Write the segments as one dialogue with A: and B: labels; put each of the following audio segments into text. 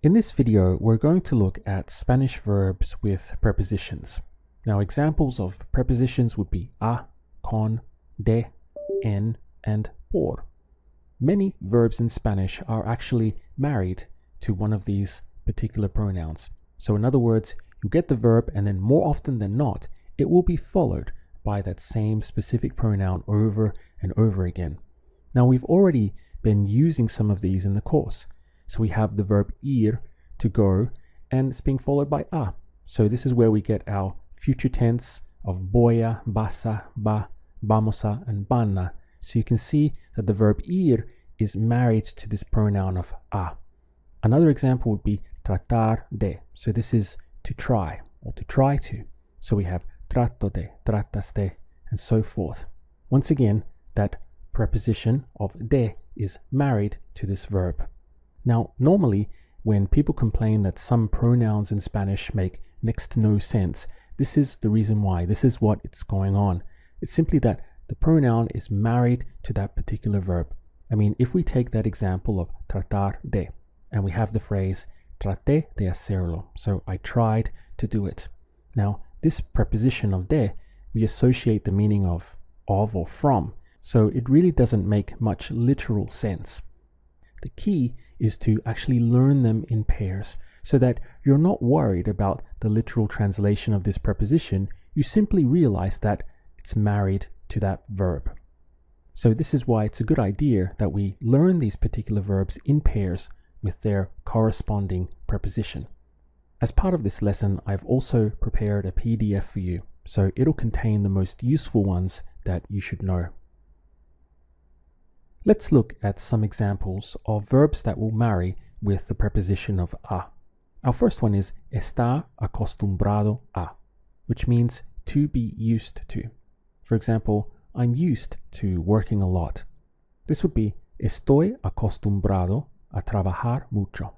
A: In this video, we're going to look at Spanish verbs with prepositions. Now, examples of prepositions would be a, con, de, en, and por. Many verbs in Spanish are actually married to one of these particular pronouns. So in other words, you get the verb and then more often than not, it will be followed by that same specific pronoun over and over again. Now, we've already been using some of these in the course. So we have the verb ir, to go, and it's being followed by a. So this is where we get our future tense of voy a, vas a, va, vamos a, and van a. So you can see that the verb ir is married to this pronoun of a. Another example would be tratar de. So this is to try or to try to. So we have trato de, tratas de, and so forth. Once again, that preposition of de is married to this verb. Now, normally, when people complain that some pronouns in Spanish make next to no sense, this is the reason why. This is what it's going on. It's simply that the pronoun is married to that particular verb. I mean, if we take that example of tratar de, and we have the phrase traté de hacerlo, so I tried to do it. Now, this preposition of de, we associate the meaning of or from, so it really doesn't make much literal sense. The key is to actually learn them in pairs so that you're not worried about the literal translation of this preposition. You simply realize that it's married to that verb. So this is why it's a good idea that we learn these particular verbs in pairs with their corresponding preposition. As part of this lesson, I've also prepared a PDF for you, so it'll contain the most useful ones that you should know. Let's look at some examples of verbs that will marry with the preposition of a. Our first one is está acostumbrado a, which means to be used to. For example, I'm used to working a lot. This would be estoy acostumbrado a trabajar mucho.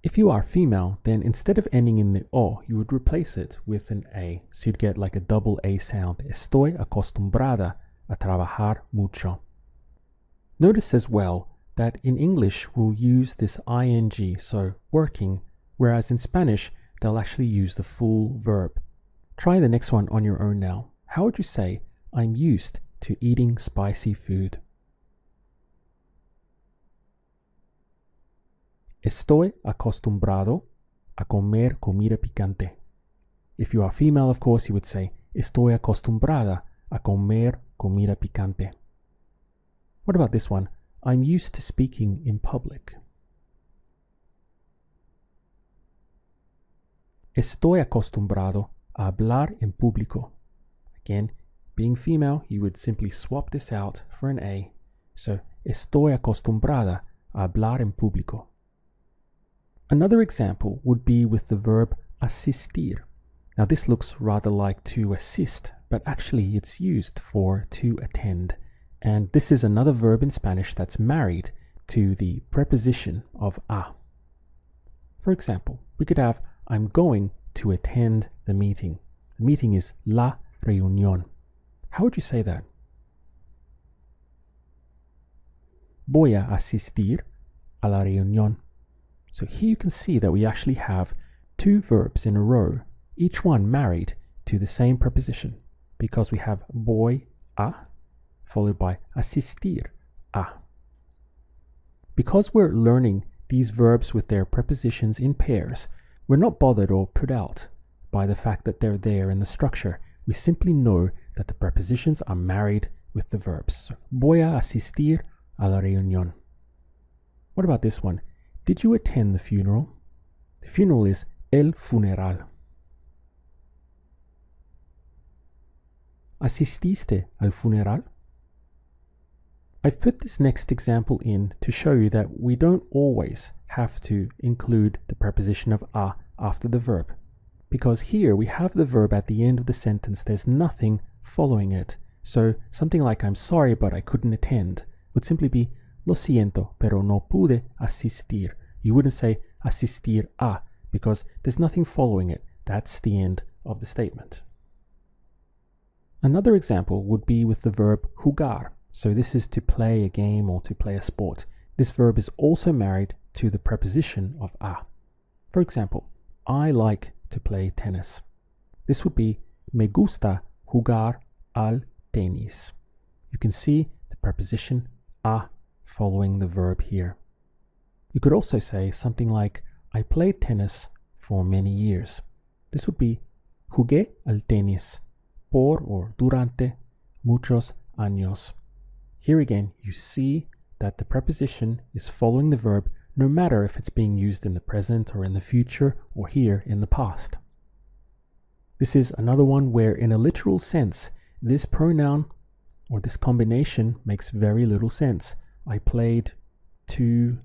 A: If you are female, then instead of ending in the o, you would replace it with an a. So you'd get like a double a sound. Estoy acostumbrada a trabajar mucho. Notice as well that in English we'll use this ing, so working, whereas in Spanish they'll actually use the full verb. Try the next one on your own now. How would you say, I'm used to eating spicy food? Estoy acostumbrado a comer comida picante. If you are female, of course, you would say, estoy acostumbrada a comer comida picante. What about this one? I'm used to speaking in public. Estoy acostumbrado a hablar en público. Again, being female, you would simply swap this out for an a. So, estoy acostumbrada a hablar en público. Another example would be with the verb asistir. Now, this looks rather like to assist, but actually it's used for to attend. And this is another verb in Spanish that's married to the preposition of a. For example, we could have, I'm going to attend the meeting. The meeting is la reunión. How would you say that? Voy a asistir a la reunión. So here you can see that we actually have two verbs in a row, each one married to the same preposition, because we have voy a followed by asistir a. Because we're learning these verbs with their prepositions in pairs, we're not bothered or put out by the fact that they're there in the structure. We simply know that the prepositions are married with the verbs. So, voy a asistir a la reunión. What about this one? Did you attend the funeral? The funeral is el funeral. ¿Asististe al funeral? I've put this next example in to show you that we don't always have to include the preposition of a after the verb. Because here we have the verb at the end of the sentence, there's nothing following it. So something like I'm sorry but I couldn't attend would simply be lo siento pero no pude asistir. You wouldn't say asistir a because there's nothing following it. That's the end of the statement. Another example would be with the verb jugar. So this is to play a game or to play a sport. This verb is also married to the preposition of a. For example, I like to play tennis. This would be me gusta jugar al tenis. You can see the preposition a following the verb here. You could also say something like, I played tennis for many years. This would be jugué al tenis por or durante muchos años. Here again, you see that the preposition is following the verb no matter if it's being used in the present or in the future or here in the past. This is another one where in a literal sense, this pronoun or this combination makes very little sense. I played to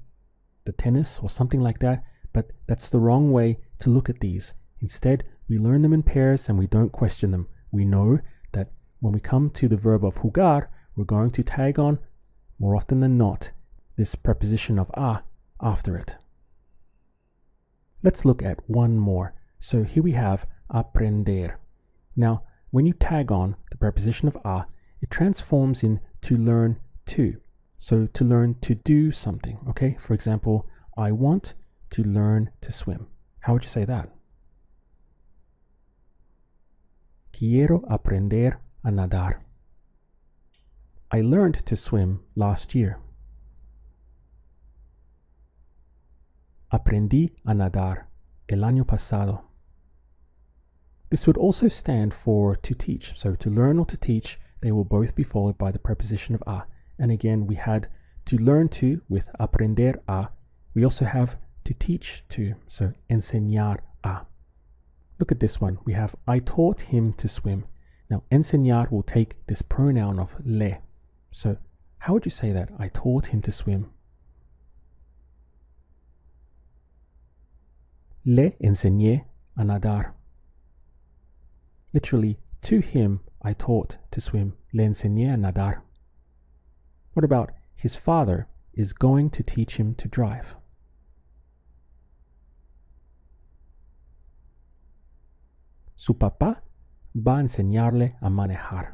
A: the tennis or something like that, but that's the wrong way to look at these. Instead, we learn them in pairs and we don't question them. We know that when we come to the verb of jugar, we're going to tag on, more often than not, this preposition of a after it. Let's look at one more. So here we have aprender. Now, when you tag on the preposition of a, it transforms in to learn to. So to learn to do something, okay? For example, I want to learn to swim. How would you say that? Quiero aprender a nadar. I learned to swim last year. Aprendí a nadar el año pasado. This would also stand for to teach. So to learn or to teach, they will both be followed by the preposition of a. And again, we had to learn to with aprender a. We also have to teach to, so enseñar a. Look at this one. We have I taught him to swim. Now, enseñar will take this pronoun of le. So how would you say that? I taught him to swim. Le enseñé a nadar. Literally, to him I taught to swim. Le enseñé a nadar. What about his father is going to teach him to drive? Su papá va a enseñarle a manejar.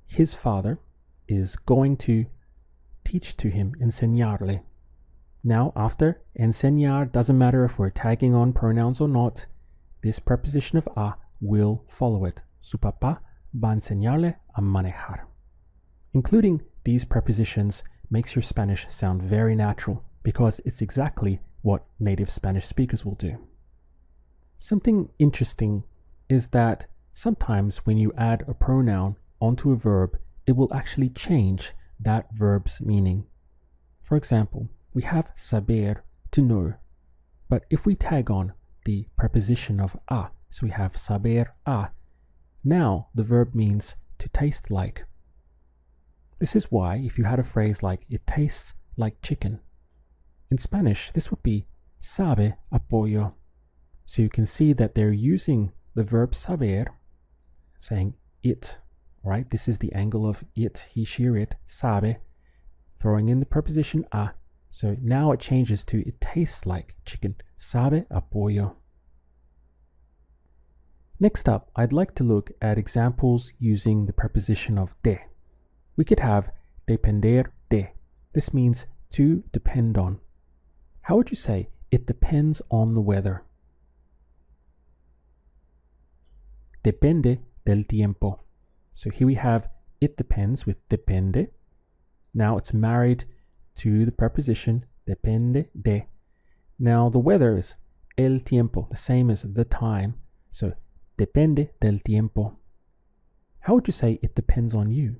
A: His father is going to teach to him, enseñarle. Now, after enseñar, doesn't matter if we're tagging on pronouns or not, this preposition of a will follow it. Su papá va a enseñarle a manejar. Including these prepositions makes your Spanish sound very natural because it's exactly what native Spanish speakers will do. Something interesting is that sometimes when you add a pronoun onto a verb, it will actually change that verb's meaning. For example, we have saber, to know, but if we tag on the preposition of a, so we have saber a, now the verb means to taste like. This is why if you had a phrase like it tastes like chicken, in Spanish this would be sabe a pollo. So you can see that they're using the verb saber, saying it, right? This is the angle of it, he, she, it, sabe, throwing in the preposition a. So now it changes to it tastes like chicken, sabe a pollo. Next up, I'd like to look at examples using the preposition of de. We could have depender de. This means to depend on. How would you say it depends on the weather? Depende del tiempo. So here we have it depends with depende. Now it's married to the preposition depende de. Now the weather is el tiempo, the same as the time. So depende del tiempo. How would you say it depends on you?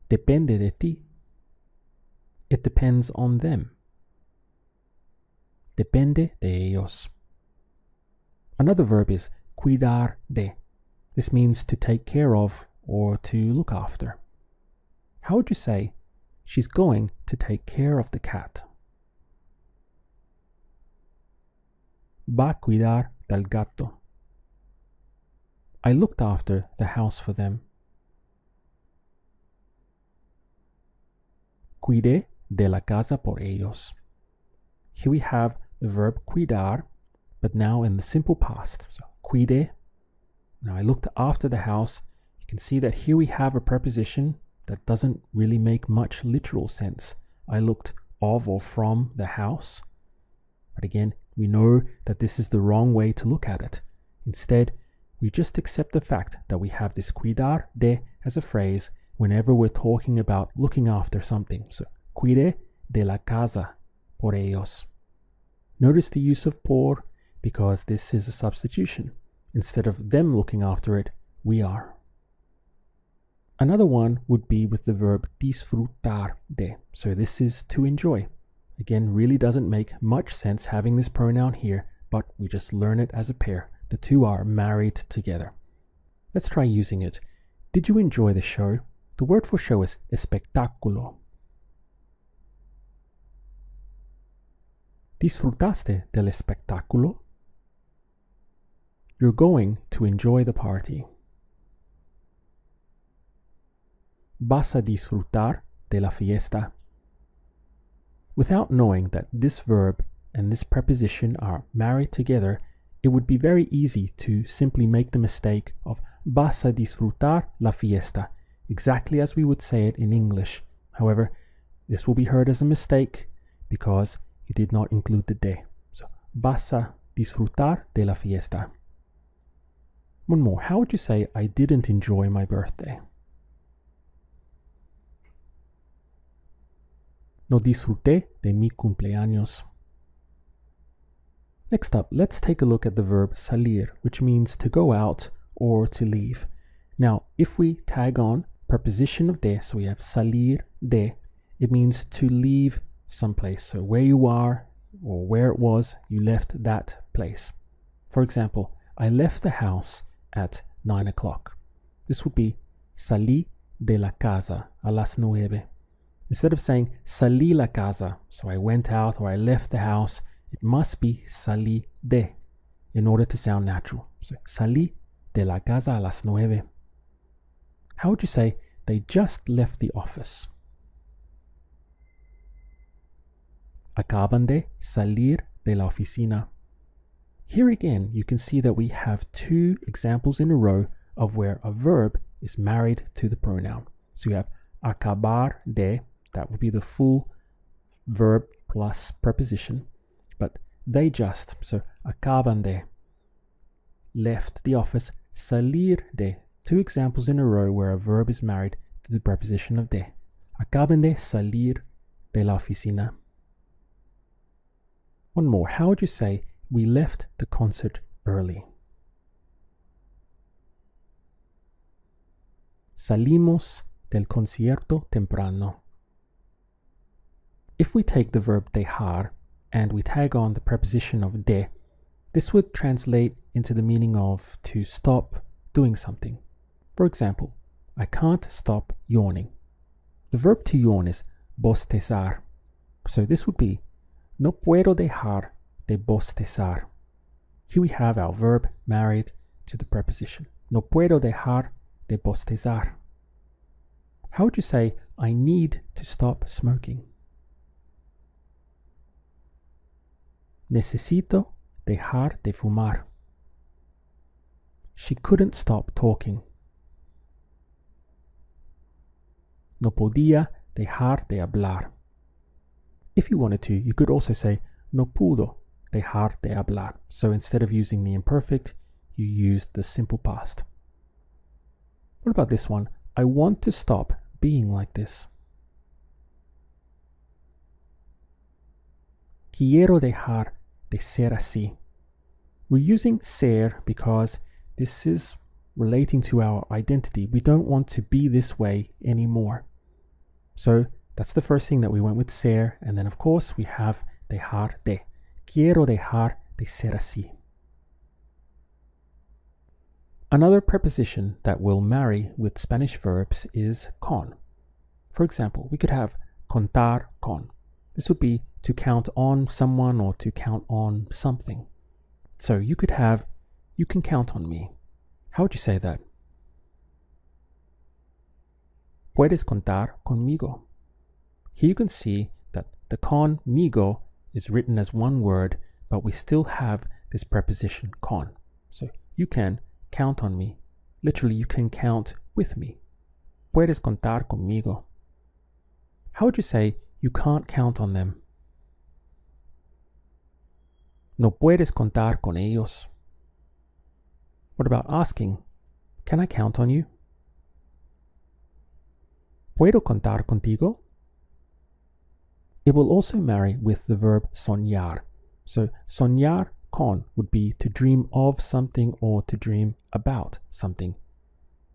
A: Depende de ti. It depends on them. Depende de ellos. Another verb is cuidar de. This means to take care of or to look after. How would you say she's going to take care of the cat? Va a cuidar del gato. I looked after the house for them. Cuidé de la casa por ellos. Here we have the verb cuidar, but now in the simple past. So cuidé. Now I looked after the house. You can see that here we have a preposition that doesn't really make much literal sense. I looked of or from the house. But again, we know that this is the wrong way to look at it. Instead, we just accept the fact that we have this cuidar de as a phrase whenever we're talking about looking after something. So, cuide de la casa por ellos. Notice the use of por because this is a substitution. Instead of them looking after it, we are. Another one would be with the verb disfrutar de. So this is to enjoy. Again, really doesn't make much sense having this pronoun here, but we just learn it as a pair. The two are married together. Let's try using it. Did you enjoy the show? The word for show is espectáculo. ¿Disfrutaste del espectáculo? You're going to enjoy the party. ¿Vas a disfrutar de la fiesta? Without knowing that this verb and this preposition are married together, it would be very easy to simply make the mistake of vas a disfrutar la fiesta, exactly as we would say it in English. However, this will be heard as a mistake because you did not include the de. So, vas a disfrutar de la fiesta. One more. How would you say I didn't enjoy my birthday? No disfruté de mi cumpleaños. Next up, let's take a look at the verb salir, which means to go out or to leave. Now, if we tag on preposition of de, so we have salir de, it means to leave someplace. So where you are or where it was, you left that place. For example, I left the house at 9 o'clock. This would be salí de la casa a las 9. Instead of saying salí la casa, so I went out or I left the house, it must be salí de in order to sound natural. So salí de la casa a las 9. How would you say they just left the office? Acaban de salir de la oficina. Here again, you can see that we have two examples in a row of where a verb is married to the pronoun. So you have acabar de, that would be the full verb plus preposition, but they just, so acaban de, left the office, salir de, two examples in a row where a verb is married to the preposition of de. Acaban de salir de la oficina. One more. How would you say we left the concert early? Salimos del concierto temprano. If we take the verb dejar and we tag on the preposition of de, this would translate into the meaning of to stop doing something. For example, I can't stop yawning. The verb to yawn is bostezar. So this would be no puedo dejar de bostezar. Here we have our verb married to the preposition. No puedo dejar de bostezar. How would you say I need to stop smoking? Necesito dejar de fumar. She couldn't stop talking. No podía dejar de hablar. If you wanted to, you could also say no pudo dejar de hablar. So instead of using the imperfect, you use the simple past. What about this one? I want to stop being like this. Quiero dejar de ser así. We're using ser because this is relating to our identity. We don't want to be this way anymore. So that's the first thing that we went with ser, and then of course we have dejar de. Quiero dejar de ser así. Another preposition that will marry with Spanish verbs is con. For example, we could have contar con. This would be to count on someone or to count on something. So you could have, you can count on me. How would you say that? Puedes contar conmigo. Here you can see that the conmigo is written as one word, but we still have this preposition con. So you can count on me. Literally, you can count with me. Puedes contar conmigo. How would you say You can't count on them. No puedes contar con ellos. What about asking? Can I count on you? ¿Puedo contar contigo? It will also marry with the verb soñar. So soñar con would be to dream of something or to dream about something.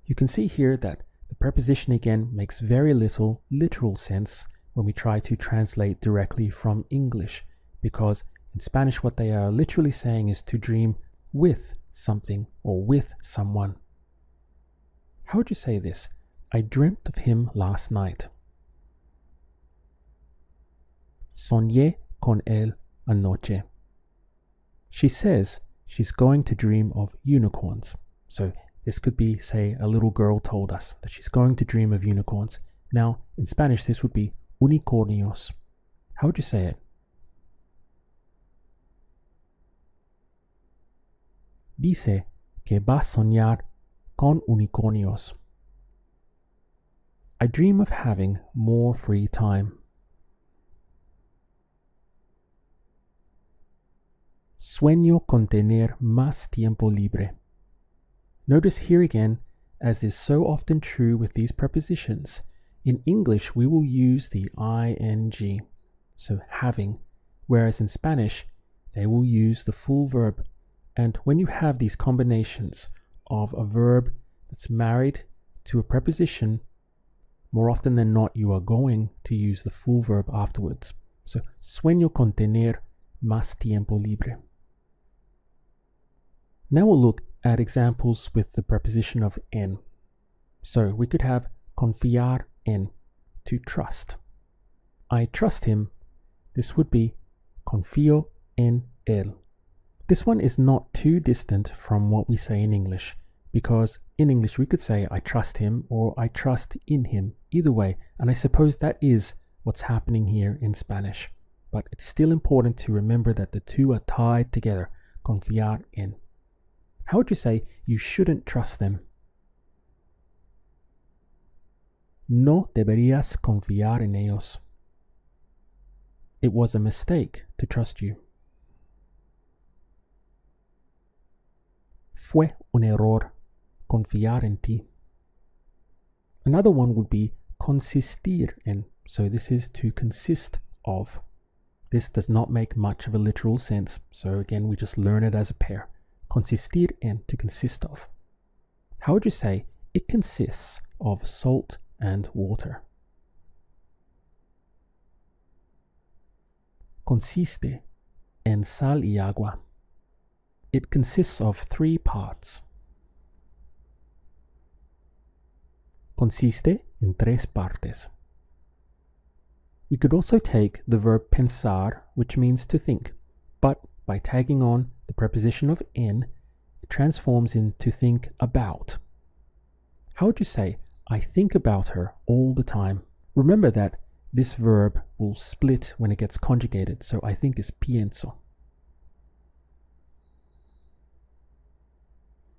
A: You can see here that the preposition again makes very little literal sense when we try to translate directly from English, because in Spanish what they are literally saying is to dream with something or with someone. How would you say this? I dreamt of him last night. Soñé con él anoche. She says she's going to dream of unicorns. So this could be, say, a little girl told us that she's going to dream of unicorns. Now, in Spanish, this would be unicornios. How would you say it? Dice que va a soñar con unicornios. I dream of having more free time. Sueño con tener más tiempo libre. Notice here again, as is so often true with these prepositions, in English we will use the ing, so having, whereas in Spanish they will use the full verb. And when you have these combinations of a verb that's married to a preposition, more often than not you are going to use the full verb afterwards. So, sueño con tener más tiempo libre. Now we'll look at examples with the preposition of en. So we could have confiar en, to trust. I trust him. This would be confío en él. This one is not too distant from what we say in English, because in English we could say I trust him or I trust in him, either way, and I suppose that is what's happening here in Spanish. But it's still important to remember that the two are tied together, confiar en. How would you say you shouldn't trust them? No deberías confiar en ellos. It was a mistake to trust you. Fue un error confiar en ti. Another one would be consistir en. So this is to consist of. This does not make much of a literal sense. So again, we just learn it as a pair. Consistir en, to consist of. How would you say it consists of salt and water? Consiste en sal y agua. It consists of 3 parts. Consiste en 3 partes. We could also take the verb pensar, which means to think, but by tagging on the preposition of en, it transforms into think about. How would you say, I think about her all the time? Remember that this verb will split when it gets conjugated, so I think is pienso.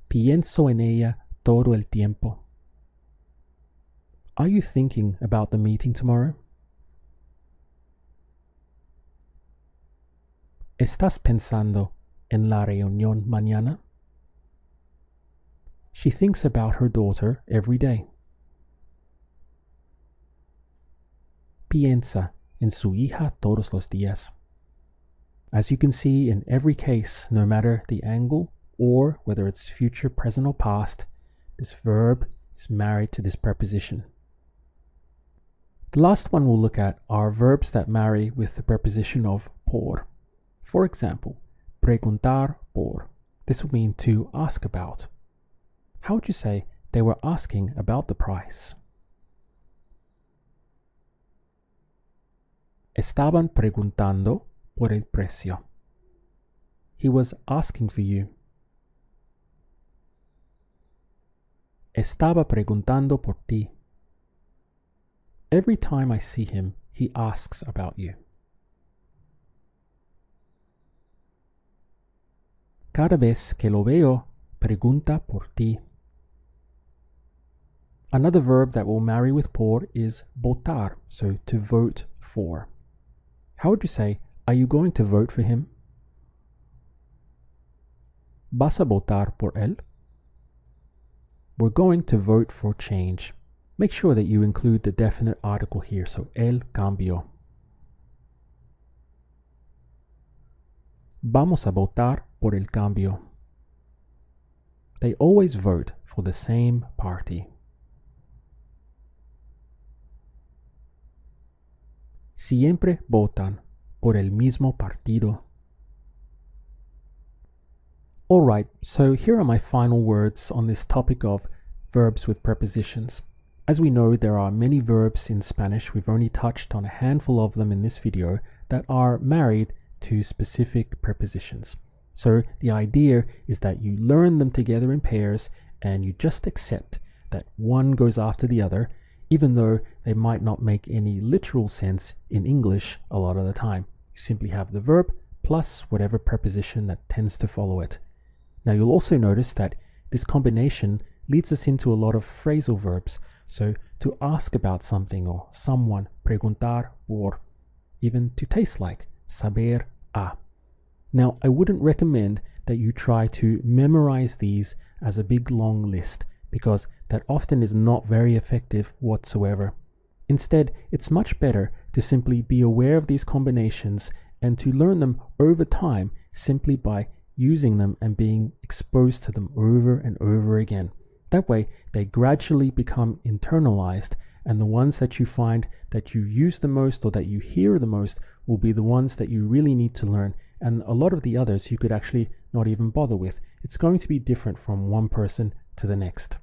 A: Pienso en ella todo el tiempo. Are you thinking about the meeting tomorrow? ¿Estás pensando en la reunión mañana? She thinks about her daughter every day. Piensa en su hija todos los días. As you can see, in every case, no matter the angle or whether it's future, present, or past, this verb is married to this preposition. The last one we'll look at are verbs that marry with the preposition of por. For example, preguntar por. This would mean to ask about. How would you say they were asking about the price? Estaban preguntando por el precio. He was asking for you. Estaba preguntando por ti. Every time I see him, he asks about you. Cada vez que lo veo, pregunta por ti. Another verb that will marry with por is votar, so to vote for. How would you say, are you going to vote for him? ¿Vas a votar por él? We're going to vote for change. Make sure that you include the definite article here, so el cambio. Vamos a votar por el cambio. They always vote for the same party. Siempre votan por el mismo partido. Alright, so here are my final words on this topic of verbs with prepositions. As we know, there are many verbs in Spanish. We've only touched on a handful of them in this video that are married to specific prepositions. So the idea is that you learn them together in pairs and you just accept that one goes after the other, even though they might not make any literal sense in English a lot of the time. You simply have the verb plus whatever preposition that tends to follow it. Now you'll also notice that this combination leads us into a lot of phrasal verbs. So to ask about something or someone, preguntar por, even to taste like, saber a. Now I wouldn't recommend that you try to memorize these as a big long list, because that often is not very effective whatsoever. Instead, it's much better to simply be aware of these combinations and to learn them over time simply by using them and being exposed to them over and over again. That way, they gradually become internalized, and the ones that you find that you use the most or that you hear the most will be the ones that you really need to learn. And a lot of the others you could actually not even bother with. It's going to be different from one person to the next.